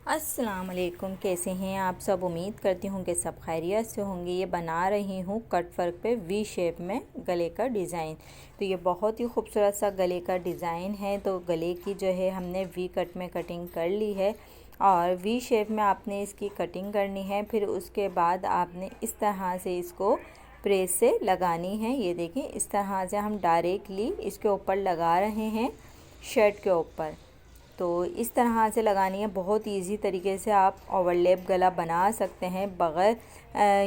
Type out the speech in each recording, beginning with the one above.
अस्सलाम वालेकुम, कैसे हैं आप सब। उम्मीद करती हूँ कि सब खैरियत से होंगे। ये बना रही हूँ कट वर्क पे वी शेप में गले का डिज़ाइन। तो ये बहुत ही खूबसूरत सा गले का डिज़ाइन है। तो गले की जो है हमने वी कट में कटिंग कर ली है और वी शेप में आपने इसकी कटिंग करनी है। फिर उसके बाद आपने इस तरह से इसको प्रेस से लगानी है। ये देखें, इस तरह से हम डायरेक्टली इसके ऊपर लगा रहे हैं शर्ट के ऊपर। तो इस तरह से लगानी है। बहुत इजी तरीके से आप ओवरलैप गला बना सकते हैं बग़ैर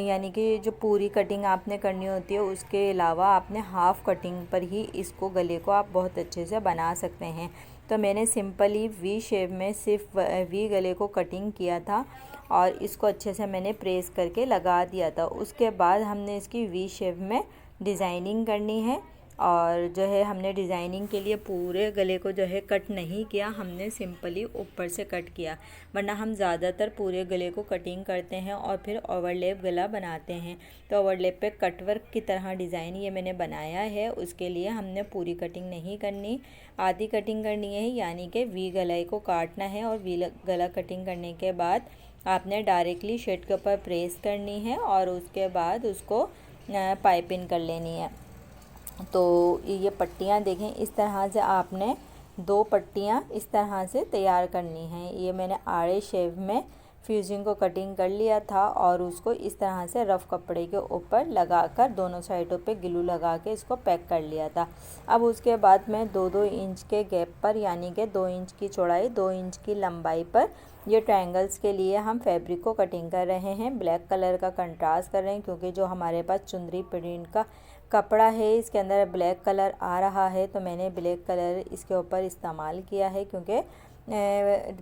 यानी कि जो पूरी कटिंग आपने करनी होती है उसके अलावा आपने हाफ़ कटिंग पर ही इसको गले को आप बहुत अच्छे से बना सकते हैं। तो मैंने सिंपली वी शेप में सिर्फ वी गले को कटिंग किया था और इसको अच्छे से मैंने प्रेस करके लगा दिया था। उसके बाद हमने इसकी वी शेप में डिज़ाइनिंग करनी है और जो है हमने डिज़ाइनिंग के लिए पूरे गले को जो है कट नहीं किया, हमने सिंपली ऊपर से कट किया। वरना हम ज़्यादातर पूरे गले को कटिंग करते हैं और फिर ओवरलैप गला बनाते हैं। तो ओवरलैप पे कट वर्क की तरह डिज़ाइन ये मैंने बनाया है। उसके लिए हमने पूरी कटिंग नहीं करनी, आधी कटिंग करनी है, यानी कि वी गले को काटना है। और वी गला कटिंग करने के बाद आपने डायरेक्टली शर्ट के ऊपर प्रेस करनी है और उसके बाद उसको पाइपिंग कर लेनी है। तो ये पट्टियाँ देखें, इस तरह से आपने 2 पट्टियाँ इस तरह से तैयार करनी हैं। ये मैंने आड़े शेप में फ्यूजिंग को कटिंग कर लिया था और उसको इस तरह से रफ़ कपड़े के ऊपर लगाकर दोनों साइडों पे ग्लू लगा के इसको पैक कर लिया था। अब उसके बाद मैं 2-2 इंच के गैप पर, यानी कि 2 इंच की चौड़ाई 2 इंच की लंबाई पर ये ट्रायंगल्स के लिए हम फैब्रिक को कटिंग कर रहे हैं। ब्लैक कलर का कंट्रास्ट कर रहे हैं क्योंकि जो हमारे पास चुंदरी प्रिंट का कपड़ा है इसके अंदर ब्लैक कलर आ रहा है। तो मैंने ब्लैक कलर इसके ऊपर इस्तेमाल किया है क्योंकि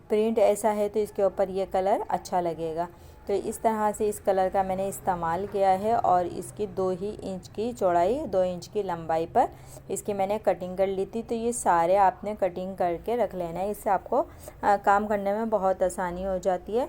प्रिंट ऐसा है तो इसके ऊपर ये कलर अच्छा लगेगा। तो इस तरह से इस कलर का मैंने इस्तेमाल किया है और इसकी 2 ही इंच की चौड़ाई 2 इंच की लंबाई पर इसकी मैंने कटिंग कर ली थी। तो ये सारे आपने कटिंग करके रख लेना है, इससे आपको काम करने में बहुत आसानी हो जाती है।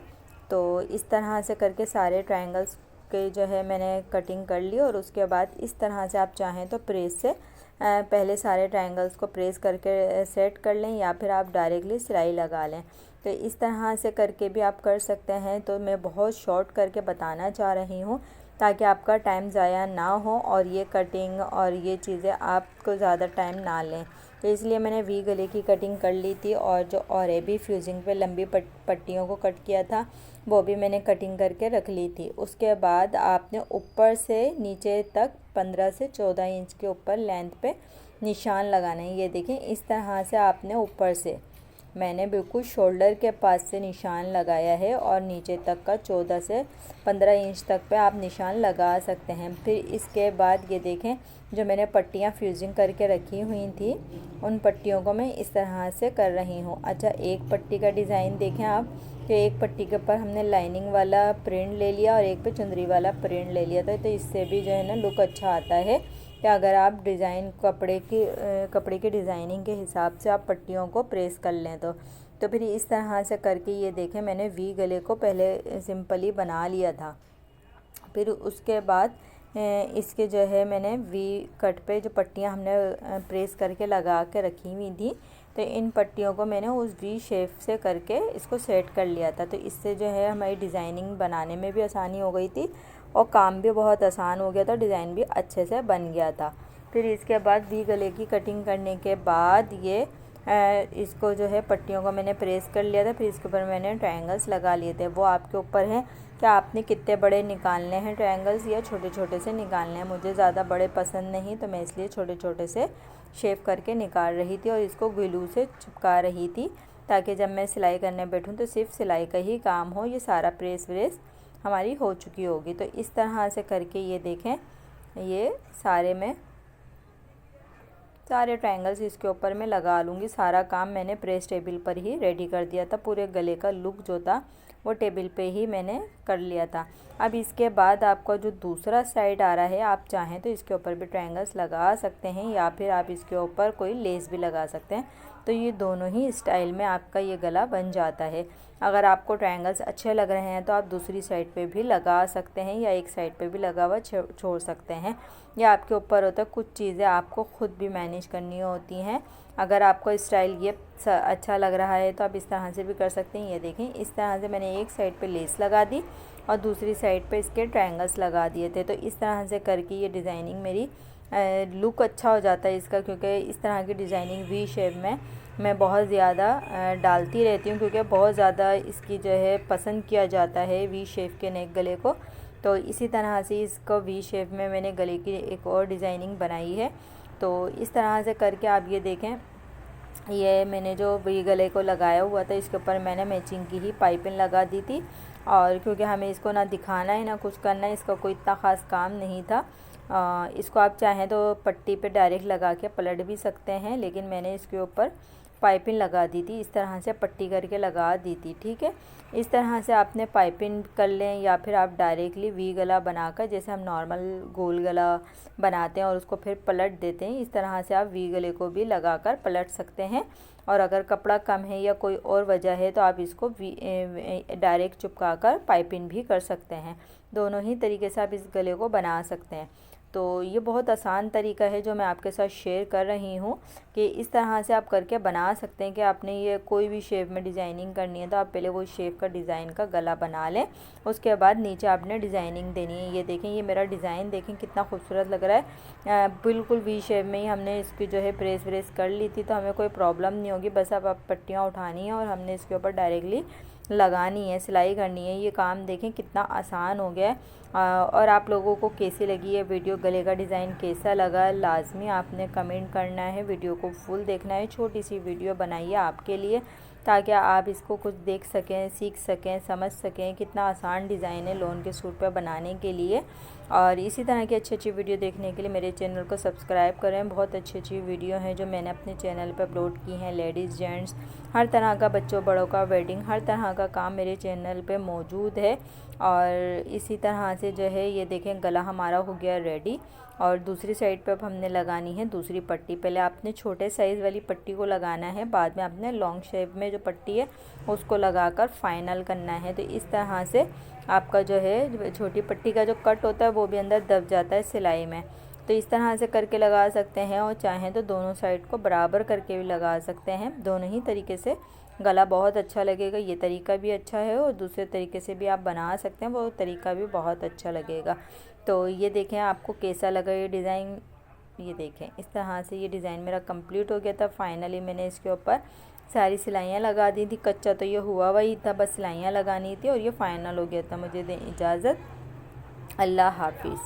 तो इस तरह से करके सारे ट्रायंगल्स के जो है मैंने कटिंग कर ली और उसके बाद इस तरह से आप चाहें तो प्रेस से पहले सारे ट्रायंगल्स को प्रेस करके सेट कर लें या फिर आप डायरेक्टली सिलाई लगा लें। तो इस तरह से करके भी आप कर सकते हैं। तो मैं बहुत शॉर्ट करके बताना चाह रही हूँ ताकि आपका टाइम ज़ाया ना हो और ये कटिंग और ये चीज़ें आपको ज़्यादा टाइम ना लें। तो इसलिए मैंने वी गले की कटिंग कर ली थी और जो और भी फ्यूजिंग पे लंबी पट्टियों को कट किया था वो भी मैंने कटिंग करके रख ली थी। उसके बाद आपने ऊपर से नीचे तक 15 से 14 इंच के ऊपर लेंथ पे निशान लगाना है। ये देखें, इस तरह से आपने ऊपर से, मैंने बिल्कुल शोल्डर के पास से निशान लगाया है और नीचे तक का 14 से 15 इंच तक पे आप निशान लगा सकते हैं। फिर इसके बाद ये देखें, जो मैंने पट्टियाँ फ्यूजिंग करके रखी हुई थी उन पट्टियों को मैं इस तरह से कर रही हूँ। अच्छा, एक पट्टी का डिज़ाइन देखें आप कि एक पट्टी के ऊपर हमने लाइनिंग वाला प्रिंट ले लिया और एक पे चुंदरी वाला प्रिंट ले लिया था। तो इससे भी जो है ना लुक अच्छा आता है कि अगर आप डिज़ाइन कपड़े की डिज़ाइनिंग के हिसाब से आप पट्टियों को प्रेस कर लें तो फिर इस तरह से करके ये देखें, मैंने वी गले को पहले सिंपली बना लिया था। फिर उसके बाद इसके जो है मैंने वी कट पे जो पट्टियाँ हमने प्रेस करके लगा के रखी हुई थी, तो इन पट्टियों को मैंने उस वी शेप से करके इसको सेट कर लिया था। तो इससे जो है हमारी डिज़ाइनिंग बनाने में भी आसानी हो गई थी और काम भी बहुत आसान हो गया था, डिज़ाइन भी अच्छे से बन गया था। फिर इसके बाद वी गले की कटिंग करने के बाद ये इसको जो है पट्टियों को मैंने प्रेस कर लिया था। फिर इसके ऊपर मैंने ट्रायंगल्स लगा लिए थे। वो आपके ऊपर है कि आपने कितने बड़े निकालने हैं ट्रायंगल्स या छोटे छोटे से निकालने हैं। मुझे ज़्यादा बड़े पसंद नहीं तो मैं इसलिए छोटे छोटे से शेप करके निकाल रही थी और इसको ग्लू से चिपका रही थी ताकि जब मैं सिलाई करने बैठूं तो सिर्फ सिलाई का ही काम हो, ये सारा प्रेस व्रेस हमारी हो चुकी होगी। तो इस तरह से करके ये देखें, ये सारे ट्रायंगल्स इसके ऊपर मैं लगा लूँगी। सारा काम मैंने प्रेस टेबल पर ही रेडी कर दिया था। पूरे गले का लुक जो था वो टेबल पे ही मैंने कर लिया था। अब इसके बाद आपका जो दूसरा साइड आ रहा है, आप चाहें तो इसके ऊपर भी ट्रायंगल्स लगा सकते हैं या फिर आप इसके ऊपर कोई लेस भी लगा सकते हैं। तो ये दोनों ही स्टाइल में आपका ये गला बन जाता है। अगर आपको ट्रायंगल्स अच्छे लग रहे हैं तो आप दूसरी साइड पे भी लगा सकते हैं या एक साइड पे भी लगा हुआ छोड़ सकते हैं। या आपके ऊपर होता है, कुछ चीज़ें आपको ख़ुद भी मैनेज करनी होती हैं। अगर आपको स्टाइल ये अच्छा लग रहा है तो आप इस तरह से भी कर सकते हैं। ये देखें, इस तरह से मैंने एक साइड पे लेस लगा दी और दूसरी साइड पे इसके ट्रायंगल्स लगा दिए थे। तो इस तरह से करके ये डिज़ाइनिंग मेरी लुक अच्छा हो जाता है इसका, क्योंकि इस तरह की डिज़ाइनिंग वी शेप में मैं बहुत ज़्यादा डालती रहती हूँ, क्योंकि बहुत ज़्यादा इसकी जो है पसंद किया जाता है वी शेप के नेक गले को। तो इसी तरह से इसको वी शेप में मैंने गले की एक और डिज़ाइनिंग बनाई है। तो इस तरह से करके आप ये देखें, ये मैंने जो वी गले को लगाया हुआ था इसके ऊपर मैंने मैचिंग की ही पाइपिंग लगा दी थी। और क्योंकि हमें इसको ना दिखाना है ना कुछ करना है, इसका कोई इतना ख़ास काम नहीं था। इसको आप चाहें तो पट्टी पे डायरेक्ट लगा के पलट भी सकते हैं, लेकिन मैंने इसके ऊपर पाइपिंग लगा दी थी, इस तरह से पट्टी करके लगा दी थी। ठीक है, इस तरह से आपने पाइपिंग कर लें या फिर आप डायरेक्टली वी गला बनाकर, जैसे हम नॉर्मल गोल गला बनाते हैं और उसको फिर पलट देते हैं, इस तरह से आप वी गले को भी लगाकर पलट सकते हैं। और अगर कपड़ा कम है या कोई और वजह है तो आप इसको डायरेक्ट चिपका कर पाइपिंग भी कर सकते हैं। दोनों ही तरीके से आप इस गले को बना सकते हैं। तो ये बहुत आसान तरीका है जो मैं आपके साथ शेयर कर रही हूँ कि इस तरह से आप करके बना सकते हैं। कि आपने ये कोई भी शेप में डिज़ाइनिंग करनी है तो आप पहले वो शेप का डिज़ाइन का गला बना लें, उसके बाद नीचे आपने डिज़ाइनिंग देनी है। ये देखें, ये मेरा डिज़ाइन देखें कितना खूबसूरत लग रहा है। बिल्कुल वी शेप में ही हमने इसकी जो है प्रेस व्रेस कर ली थी, तो हमें कोई प्रॉब्लम नहीं होगी। बस अब आप पट्टियाँ उठानी है और हमने इसके ऊपर डायरेक्टली लगानी है, सिलाई करनी है। ये काम देखें कितना आसान हो गया है। और आप लोगों को कैसी लगी ये वीडियो, गले का डिज़ाइन कैसा लगा, लाजमी आपने कमेंट करना है। वीडियो को फुल देखना है, छोटी सी वीडियो बनाइए आपके लिए ताकि आप इसको कुछ देख सकें, सीख सकें, समझ सकें कितना आसान डिज़ाइन है लॉन के सूट पर बनाने के लिए। और इसी तरह की अच्छी अच्छी वीडियो देखने के लिए मेरे चैनल को सब्सक्राइब करें। बहुत अच्छी अच्छी वीडियो हैं जो मैंने अपने चैनल पर अपलोड की हैं। लेडीज़ जेंट्स हर तरह का, बच्चों बड़ों का, वेडिंग, हर तरह का काम मेरे चैनल पे मौजूद है। और इसी तरह से जो है ये देखें, गला हमारा हो गया रेडी। और दूसरी साइड पे अब हमने लगानी है दूसरी पट्टी। पहले आपने छोटे साइज़ वाली पट्टी को लगाना है, बाद में आपने लॉन्ग शेप में जो पट्टी है उसको लगाकर फाइनल करना है। तो इस तरह से आपका जो है छोटी पट्टी का जो कट होता है वो भी अंदर दब जाता है सिलाई में। तो इस तरह से करके लगा सकते हैं, और चाहें तो दोनों साइड को बराबर करके भी लगा सकते हैं। दोनों ही तरीके से गला बहुत अच्छा लगेगा। ये तरीका भी अच्छा है और दूसरे तरीके से भी आप बना सकते हैं, वो तरीका भी बहुत अच्छा लगेगा। तो ये देखें आपको कैसा लगा ये डिज़ाइन। ये देखें, इस तरह से ये डिज़ाइन मेरा कंप्लीट हो गया था। फाइनली मैंने इसके ऊपर सारी सिलाइयाँ लगा दी थी। कच्चा तो ये हुआ वही था, बस सिलाइयाँ लगानी थी और ये फाइनल हो गया था। मुझे दें इजाज़त, अल्लाह हाफिज़।